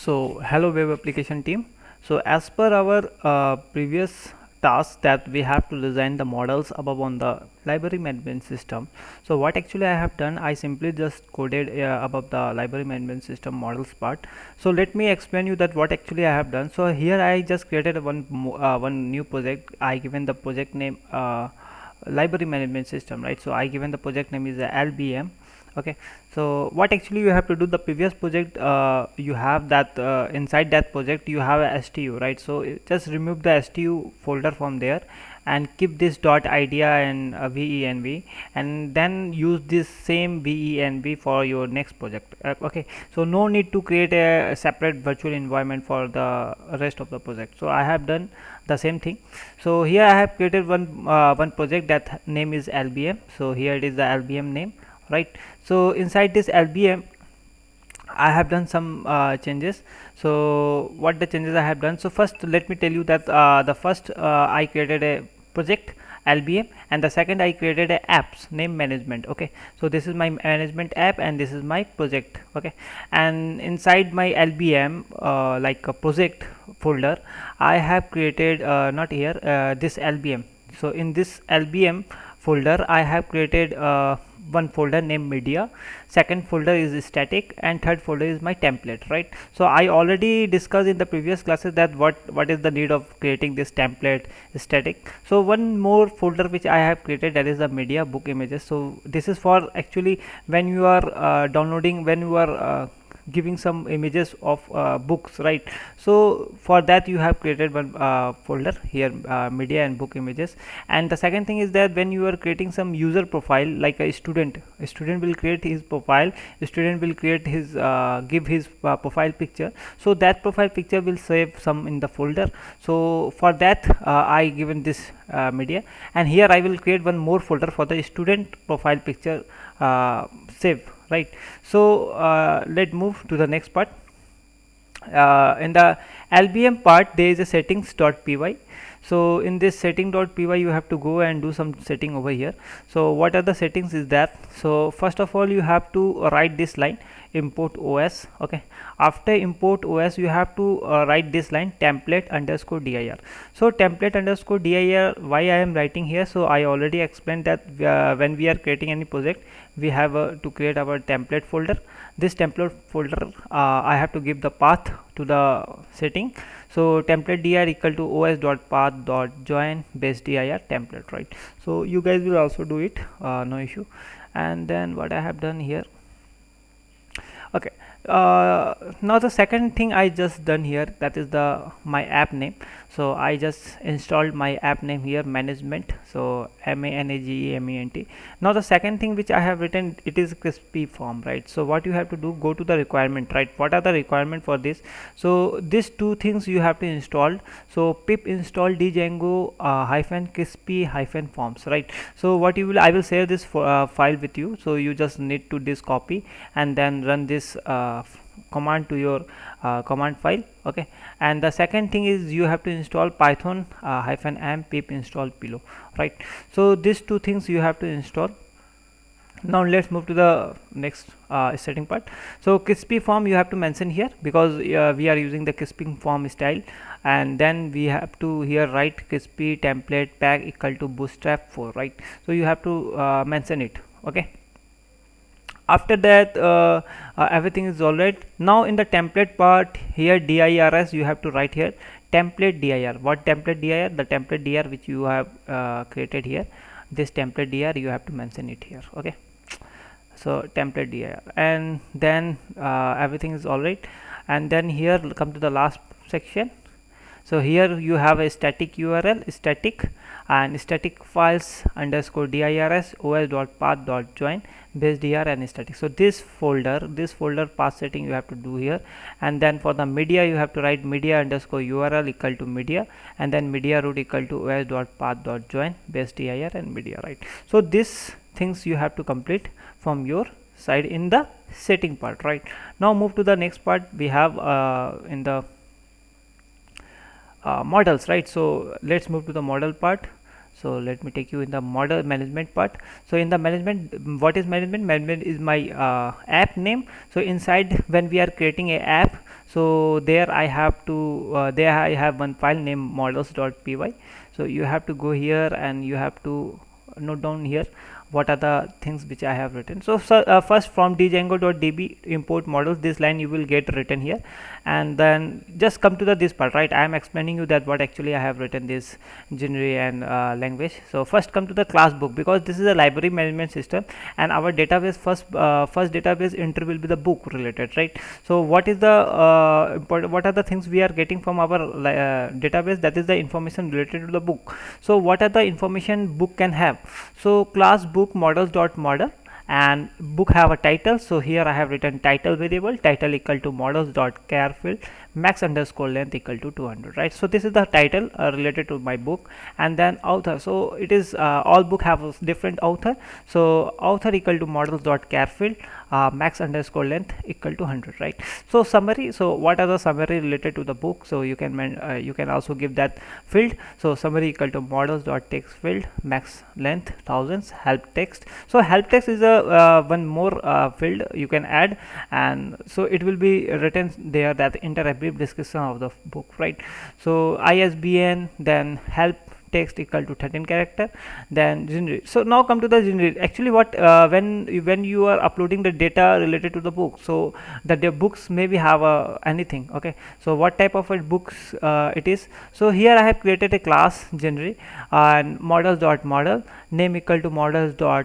So hello web application team. So as per our previous task that we have to design the models above on the library management system. So what actually I have done, I simply just coded above the library management system models part. So let me explain you that what actually I have done. So here I just created one new project. I given the project name library management system, right? So I given the project name is LBM. Okay, so what actually you have to do, the previous project you have that inside that project you have a stu, right? So just remove the stu folder from there and keep this dot idea and venv, and then use this same venv for your next project. Okay, so no need to create a separate virtual environment for the rest of the project. So I have done the same thing. So here I have created one project that name is lbm. So here it is the lbm name, right? So inside this lbm I have done some changes. So what the changes I have done, so first let me tell you that the first I created a project lbm, and the second I created a apps name management. Okay, so this is my management app and this is my project. Okay, and inside my lbm like a project folder I have created not here this lbm. So in this lbm folder I have created one folder named media, second folder is static, and third folder is my template, right? So I already discussed in the previous classes that what is the need of creating this template static. So one more folder which I have created, that is the media book images. So this is for actually when you are downloading, when you are giving some images of books, right? So for that you have created one folder here, media and book images. And the second thing is that when you are creating some user profile, like a student will create his profile, a student will create his give his profile picture. So that profile picture will save some in the folder. So for that I given this media, and here I will create one more folder for the student profile picture save, right? So let's move to the next part. In the lbm part there is a settings.py. so in this setting.py you have to go and do some setting over here. So what are the settings is that, so first of all you have to write this line import os. Okay, after import os you have to write this line template underscore dir. So template underscore dir, why I am writing here, so I already explained that when we are creating any project we have to create our template folder. This template folder I have to give the path to the setting. So template dir equal to os.path.join base dir template, right? So you guys will also do it, no issue. And then what I have done here, okay, now the second thing I just done here, that is the my app name. So I just installed my app name here, management. So management. Now the second thing which I have written, it is crispy form, right? So what you have to do, go to the requirement, right? What are the requirement for this? So these two things you have to install. So pip install django hyphen crispy hyphen forms, right? So what you will, I will share this file with you. So you just need to this copy and then run this command to your command file. Okay, and the second thing is you have to install python hyphen -m pip install pillow, right? So these two things you have to install. Now let's move to the next setting part. So crispy form you have to mention here, because we are using the crispy form style, and then we have to here write crispy template pack equal to bootstrap 4, right? So you have to mention it. Okay, after that everything is all right. Now in the template part here, dirs you have to write here template dir. What template dir? The template dir which you have created here, this template dir you have to mention it here. Okay, so template dir, and then everything is all right. And then here come to the last section. So here you have a static url, static and static files underscore dirs os.path.join base dir and static. So this folder path setting you have to do here. And then for the media you have to write media underscore url equal to media, and then media root equal to os.path.join base dir and media, right? So these things you have to complete from your side in the setting part, right? Now move to the next part. We have in the models, right? So let's move to the model part. So let me take you in the model management part. So in the management, what is management? Management is my app name. So inside when we are creating a app, So there I have to there I have one file named models.py. so you have to go here and you have to note down here what are the things which I have written. So, first from django.db import models, this line you will get written here, and then just come to the this part, right? I am explaining you that what actually I have written this genre and language. So first come to the class book, because this is a library management system and our database first database entry will be the book related, right? So what is the what are the things we are getting from our database? That is the information related to the book. So what are the information book can have? So class book models.model, and book have a title. So here I have written title variable, title equal to models.char field, max underscore length equal to 200, right? So this is the title related to my book. And then author, so it is all book have a different author. So author equal to models.char field, max underscore length equal to 100, right? So summary, so what are the summary related to the book? So you can also give that field. So summary equal to models.text field, max length thousands, help text. So help text is a one more field you can add, and so it will be written there that enter a brief description of the book, right? So ISBN, then help text equal to 13 character, then generate. So now come to the generate. Actually what when you are uploading the data related to the book, so the books maybe have anything, okay? So what type of books it is? So here I have created a class generate, and models.model, name equal to models.char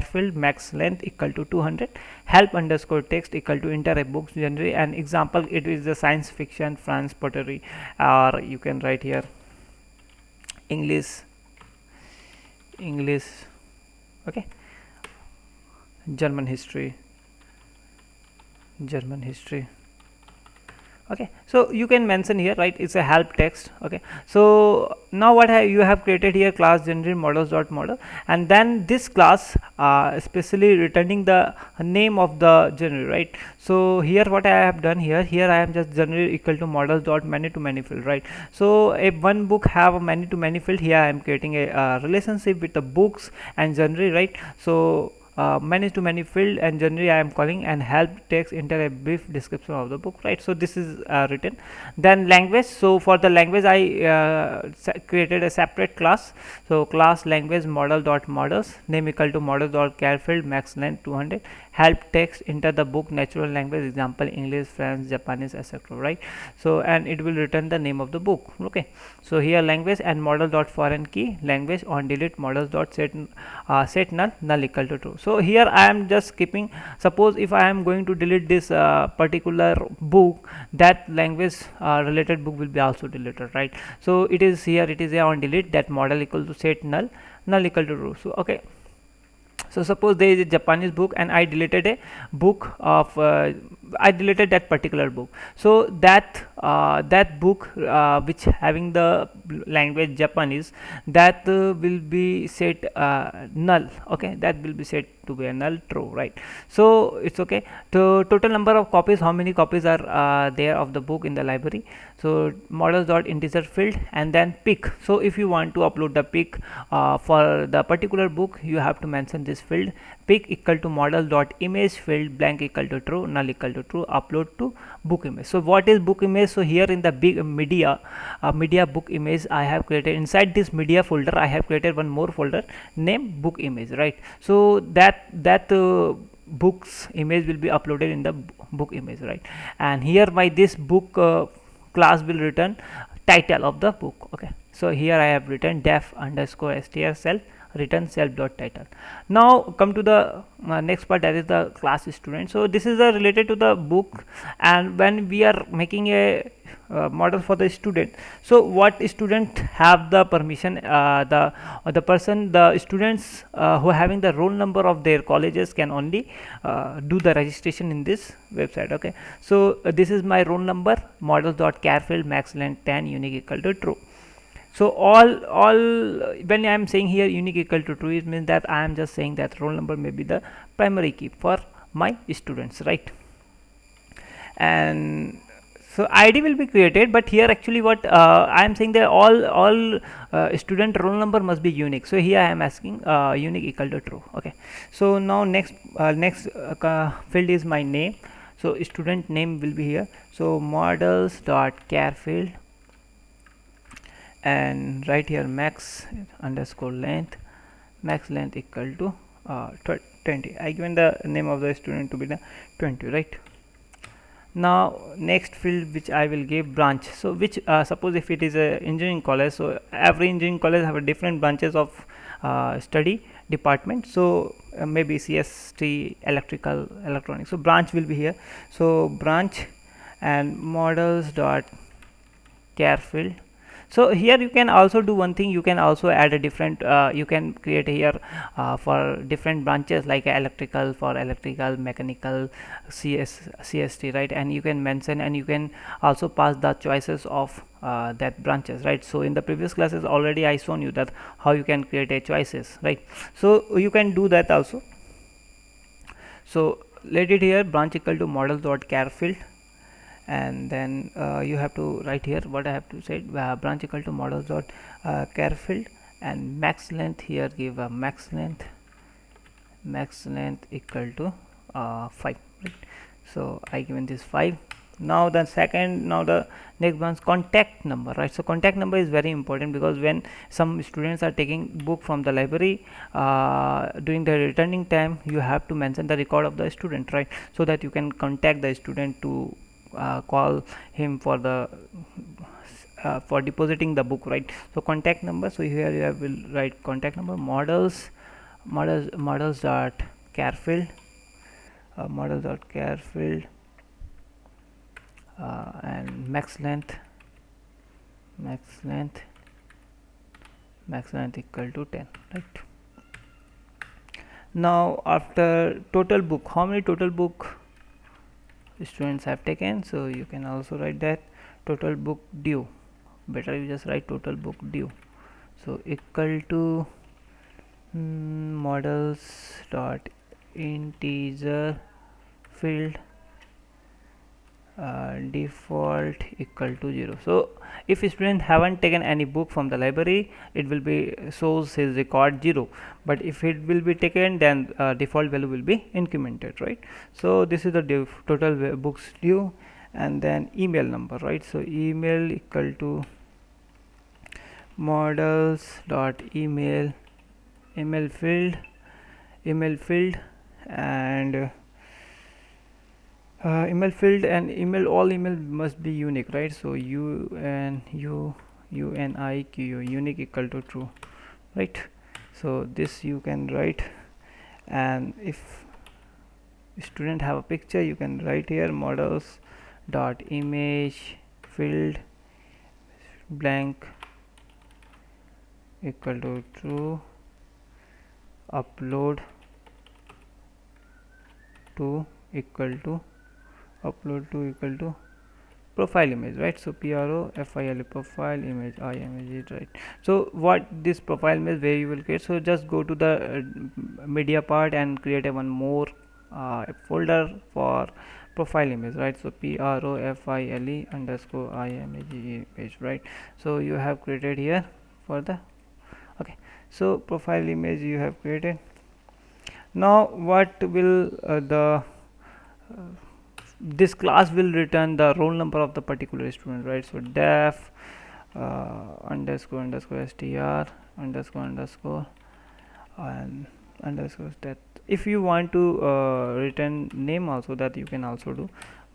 field, max length equal to 200, help underscore text equal to enter a books generate. And example, it is the science fiction, France pottery, or you can write here English, okay, German history, okay. So you can mention here, right? It's a help text, okay. So now what you have created here, class generate models.model, and then this class especially returning the name of the genre, right? So here what I have done here I am just generate equal to models.many to many field, right? So if one book have a many to many field, here I am creating a relationship with the books and genre, right? So many to many field, and generally I am calling and help text enter a brief description of the book, right? So this is written. Then language, so for the language I created a separate class. So class language model.models, name equal to models.char field, max length 200, help text enter the book natural language, example English, French, Japanese, etc., right? So and it will return the name of the book, okay. So here language and model.foreign key, language on delete models.set set null equal to true. So here I am just keeping, suppose if I am going to delete this particular book, that language related book will be also deleted, right? So it is here, it is on delete, that model equal to set null equal to true. So okay, so suppose there is a Japanese book and I deleted a book of I deleted that particular book. So that that book which having the language Japanese, that will be set null, okay, that will be set to be a null true, right? So it's okay. So total number of copies, how many copies are there of the book in the library? So models dot integer field, and then pick. So if you want to upload the pick for the particular book, you have to mention this field, pick equal to model dot image field, blank equal to true, null equal to true, upload to book image. So what is book image? So here in the big media media book image, I have created inside this media folder, I have created one more folder named book image, right? So that books image will be uploaded in the book image, right? And here by this book class will return title of the book, okay. So here I have written def underscore str self return self dot title. Now come to the next part, that is the class student. So this is related to the book, and when we are making a model for the student, so what student have the permission, the students who having the roll number of their colleges can only do the registration in this website, okay. So this is my roll number, models dot char field, max length 10, unique equal to true. So all when I am saying here unique equal to true, it means that I am just saying that roll number may be the primary key for my students, right? And so ID will be created, but here actually what I am saying that all student roll number must be unique. So here I am asking unique equal to true, okay. So now next field is my name. So student name will be here. So models dot char field, and right here max underscore length, max length equal to 20. I given the name of the student to be the 20, right? Now next field which I will give branch. So which suppose if it is a engineering college, so every engineering college have a different branches of study department. So maybe CST, electrical, electronics, so branch will be here. So branch and models dot char field. So here you can also do one thing, you can also add a different you can create here for different branches like electrical for electrical, mechanical, CST, right? And you can mention and you can also pass the choices of that branches, right? So in the previous classes already I shown you that how you can create a choices, right? So you can do that also. So let it here branch equal to models dot char field, and then you have to write here what I have to say, branch equal to models dot char field, and max length here give a max length equal to 5, right? So I given this 5. Now the second, now the next one's contact number, right? So contact number is very important because when some students are taking book from the library during the returning time, you have to mention the record of the student, right? So that you can contact the student to call him for the for depositing the book, right? So contact number, so here you have will write contact number, models dot char field, models dot char field, and max length equal to 10, right? Now after total book, how many total book students have taken, so you can also write that total book due, better you just write total book due. So equal to models dot integer field default equal to 0. So if student haven't taken any book from the library, it will be shows his record 0, but if it will be taken, then default value will be incremented, right? So this is the total books due, and then email number, right? So email equal to models dot email field, and email field, and email, all email must be unique, right? So unique equal to true, right? So this you can write, and if student have a picture, you can write here models dot image field blank equal to true, upload to equal to profile image, right? So profile profile image image, right? So what this profile image where you will get, so just go to the media part and create a one more folder for profile image, right? So profile underscore image, right? So you have created here for the, okay, so profile image you have created. Now what will this class will return the roll number of the particular student, right? So def underscore str underscore and underscore that. If you want to return name also, that you can also do,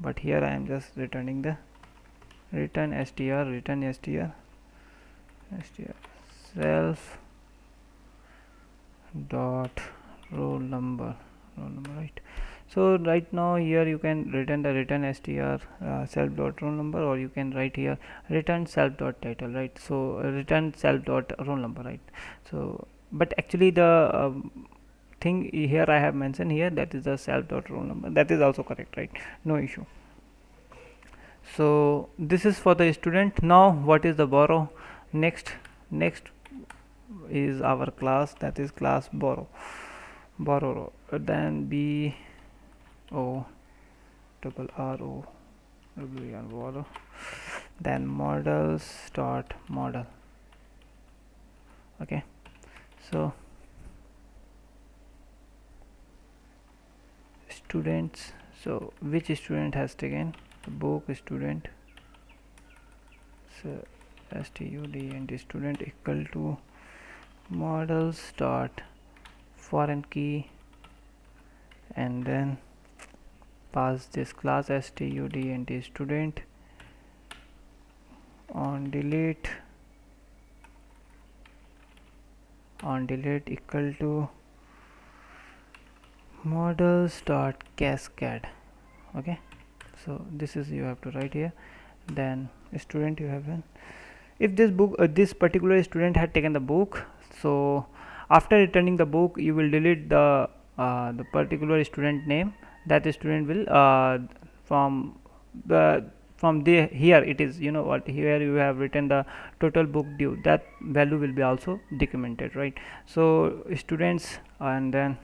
but here I am just returning the return str self dot roll number, right? So right now here you can return the return str self dot roll number, or you can write here return self dot title, right? So return self dot roll number, right? So but actually the thing here I have mentioned here, that is the self dot roll number, that is also correct, right? No issue. So this is for the student. Now what is the borrow? Next is our class, that is class borrow row, then b o double r o w and borrow, then models dot model, okay. So So which student has taken the book student, so stud and student equal to models dot foreign key, and then pass this class stud and student on delete equal to models dot cascade. Okay, so this is you have to write here. Then student you have, if this book this particular student had taken the book, so after returning the book you will delete the particular student name. That student will from the here it is, you know what, here you have written the total book due, that value will be also documented, right? So students, and then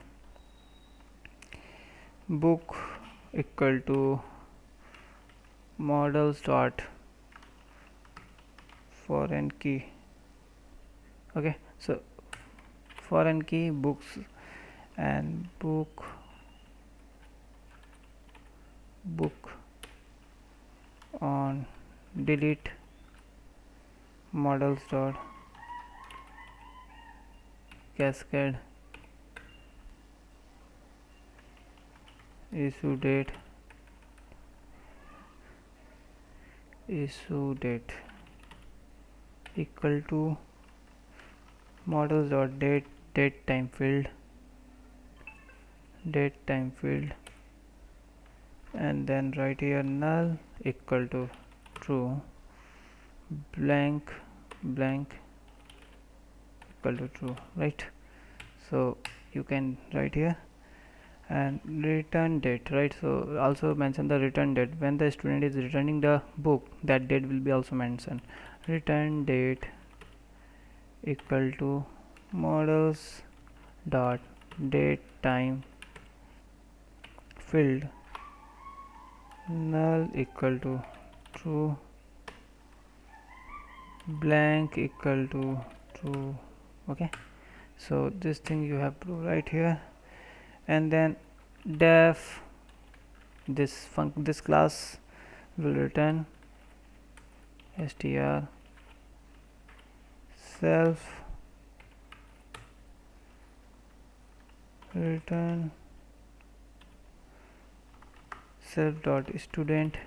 book equal to models dot foreign key. Okay, so foreign key books, and book on delete models dot cascade issue date equal to models dot date time field, and then write here null equal to true, blank equal to true, right? So you can write here, and return date, right? So also mention the return date. When the student is returning the book, that date will be also mentioned. Return date equal to models dot date time field, null equal to true, blank equal to true. Okay, so this thing you have to write here. And then def this class will return str self return self dot student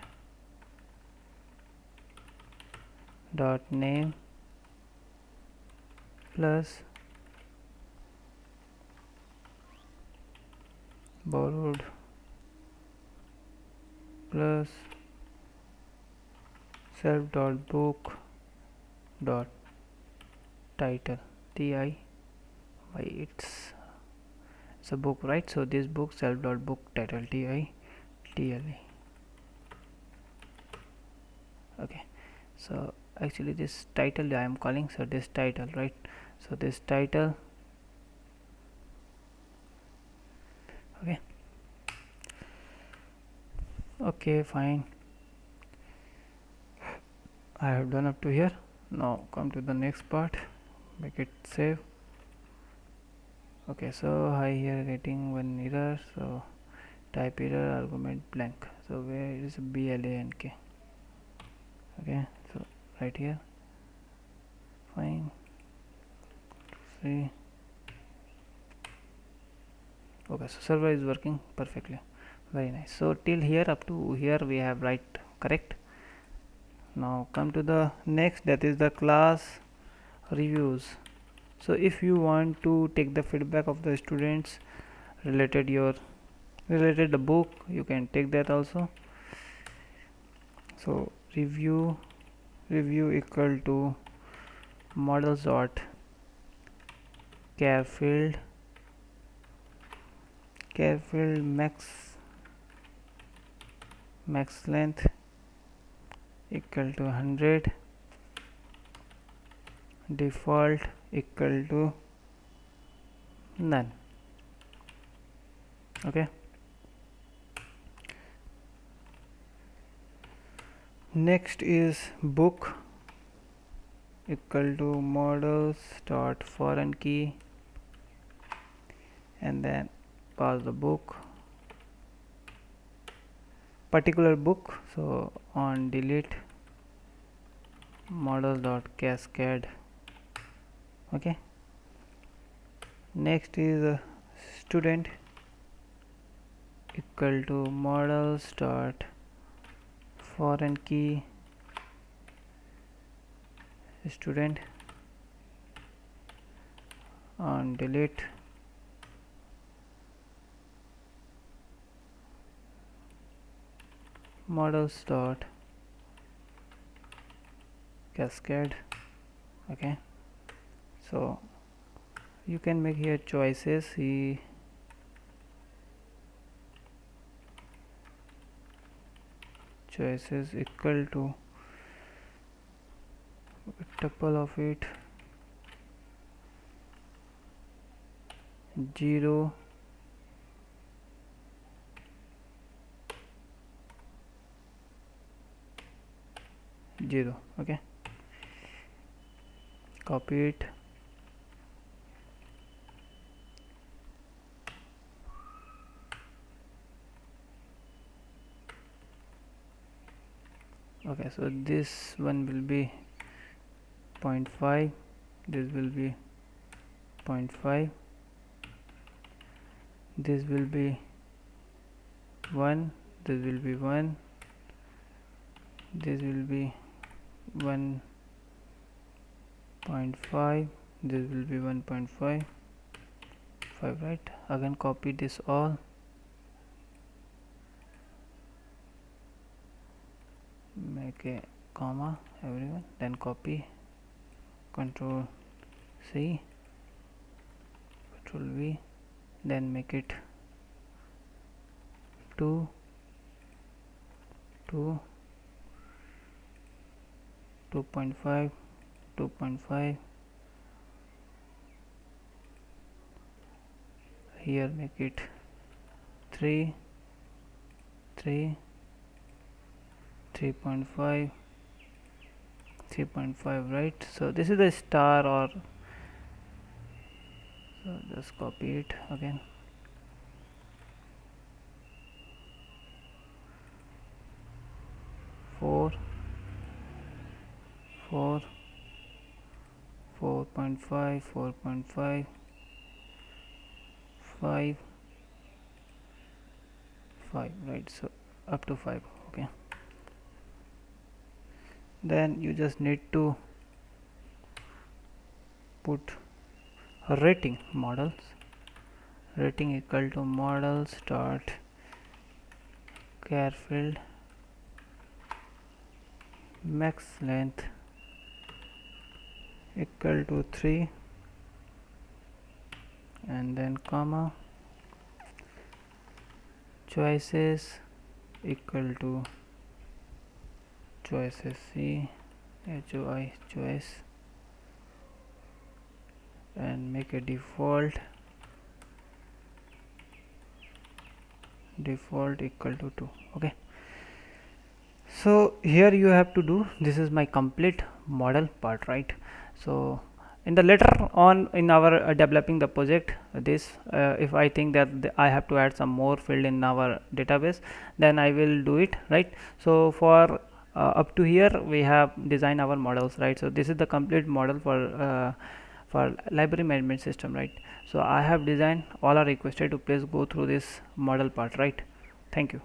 dot name plus borrowed plus self dot book dot title ti, why it's a book, right? So this book self dot book title ti tl. Okay, so actually this title I am calling, so this title, right? So this title. Okay, fine, I have done up to here. Now come to the next part, make it save. Okay, so I here getting one error, so type error argument blank. So where is blank? Okay, so right here, fine, see. Okay, so server is working perfectly, very nice. So till here, up to here we have right correct. Now come to the next, that is the class reviews. So if you want to take the feedback of the students related the book, you can take that also. So review equal to models dot care field max length equal to 100, default equal to none. Okay, next is book equal to models dot foreign key, and then pass the book particular book. So on delete models.cascade. Okay, next is student equal to models dot foreign key student on delete models dot cascade. Okay, so you can make here choices. Choices equal to tuple of it 0 0. Okay, copy it. Okay, so this one will be 0.5, this will be 0.5, this will be 1, this will be 1, this will be 1.5, this will be 1.5, right? Again copy this all, make a comma everyone, then copy, control C, control V, then make it 2 2 2.5 2.5, here make it 3 3 3.5 3.5, right? So this is the star, or so just copy it again, 4 4 4.5 4.5 5 5, right? So up to 5. Okay, then you just need to put a rating, rating equal to models dot char field max length equal to 3, and then comma, choices equal to choices C HOI choice, and make a default equal to 2. Okay, so here you have to do, this is my complete model part, right? So in the later on in our developing the project, this if I think that I have to add some more field in our database, then I will do it, right? So for up to here we have designed our models, right? So this is the complete model for library management system, right? So I have designed, all are requested to please go through this model part, right? Thank you.